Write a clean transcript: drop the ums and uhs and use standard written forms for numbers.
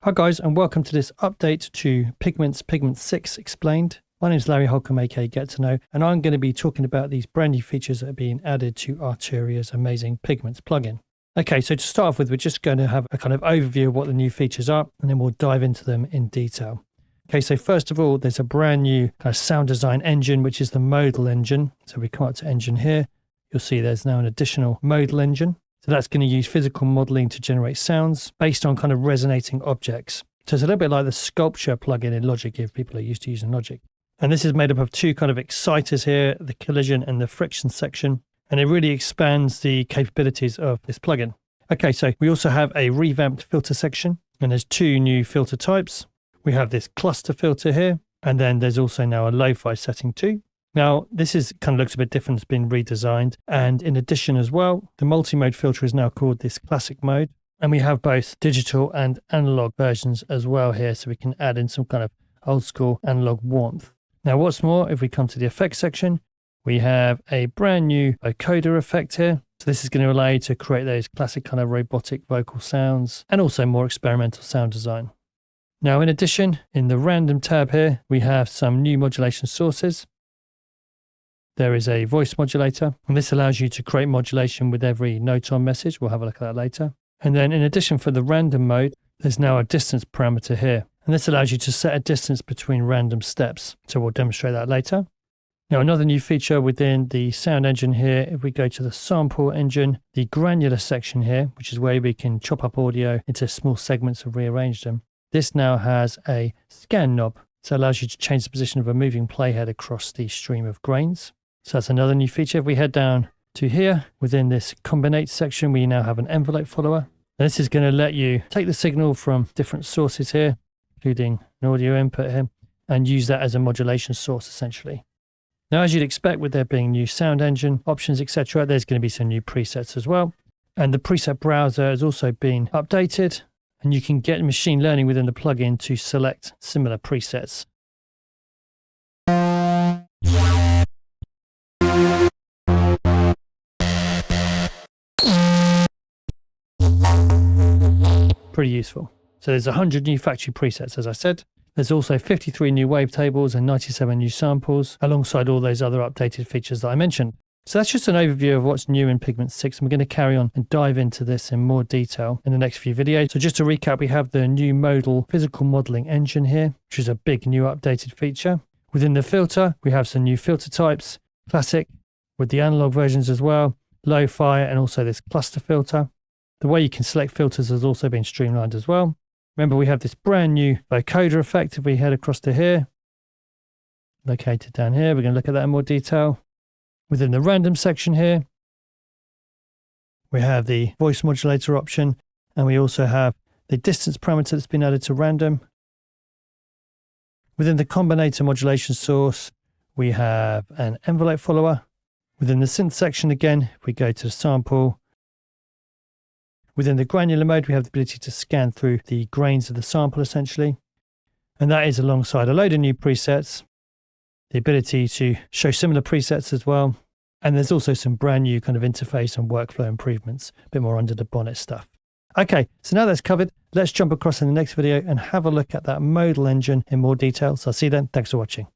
Hi guys, and welcome to this update to Pigments 6 Explained. My name is Larry Holcomb, aka Get to Know, and I'm going to be talking about these brand new features that are being added to Arturia's amazing Pigments plugin. Okay, so to start off with, we're just going to have a kind of overview of what the new features are, and then we'll dive into them in detail. Okay, so first of all, there's a brand new kind of sound design engine, which is the modal engine. So we come up to engine here. You'll see there's now an additional modal engine. So that's going to use physical modeling to generate sounds based on kind of resonating objects. So it's a little bit like the sculpture plugin in Logic if people are used to using Logic. And this is made up of two kind of exciters here, the collision and the friction section. And it really expands the capabilities of this plugin. Okay, so we also have a revamped filter section, and there's two new filter types. We have this cluster filter here, and then there's also now a lo-fi setting too. Now, this is kind of looks a bit different. It's been redesigned. And in addition as well, the multi-mode filter is now called this classic mode. And we have both digital and analog versions as well here. So we can add in some kind of old school analog warmth. Now, what's more, if we come to the effects section, we have a brand new vocoder effect here. So this is going to allow you to create those classic kind of robotic vocal sounds and also more experimental sound design. Now, in addition, in the random tab here, we have some new modulation sources. There is a voice modulator, and this allows you to create modulation with every note-on message. We'll have a look at that later. And then in addition, for the random mode, there's now a distance parameter here. And this allows you to set a distance between random steps. So we'll demonstrate that later. Now, another new feature within the sound engine here, if we go to the sample engine, the granular section here, which is where we can chop up audio into small segments and rearrange them. This now has a scan knob. So it allows you to change the position of a moving playhead across the stream of grains. So that's another new feature. If we head down to here, within this combinate section, we now have an envelope follower. And this is going to let you take the signal from different sources here, including an audio input here, and use that as a modulation source essentially. Now, as you'd expect with there being new sound engine options, etc., there's going to be some new presets as well. And the preset browser has also been updated, and you can get machine learning within the plugin to select similar presets. Pretty useful. So there's 100 new factory presets, as I said. There's also 53 new wavetables and 97 new samples, alongside all those other updated features that I mentioned. So that's just an overview of what's new in Pigments 6, and we're going to carry on and dive into this in more detail in the next few videos. So just to recap, we have the new modal physical modeling engine here, which is a big new updated feature. Within the filter, we have some new filter types, classic with the analog versions as well, lo-fi, and also this cluster filter. The way you can select filters has also been streamlined as well. Remember, we have this brand new vocoder effect. If we head across to here, located down here, we're going to look at that in more detail. Within the random section here, we have the voice modulator option, and we also have the distance parameter that's been added to random. Within the combinator modulation source, we have an envelope follower. Within the synth section again, if we go to the sample, within the granular mode, we have the ability to scan through the grains of the sample essentially. And that is alongside a load of new presets, the ability to show similar presets as well. And there's also some brand new kind of interface and workflow improvements, a bit more under the bonnet stuff. Okay, so now that's covered, let's jump across in the next video and have a look at that modal engine in more detail. So I'll see you then. Thanks for watching.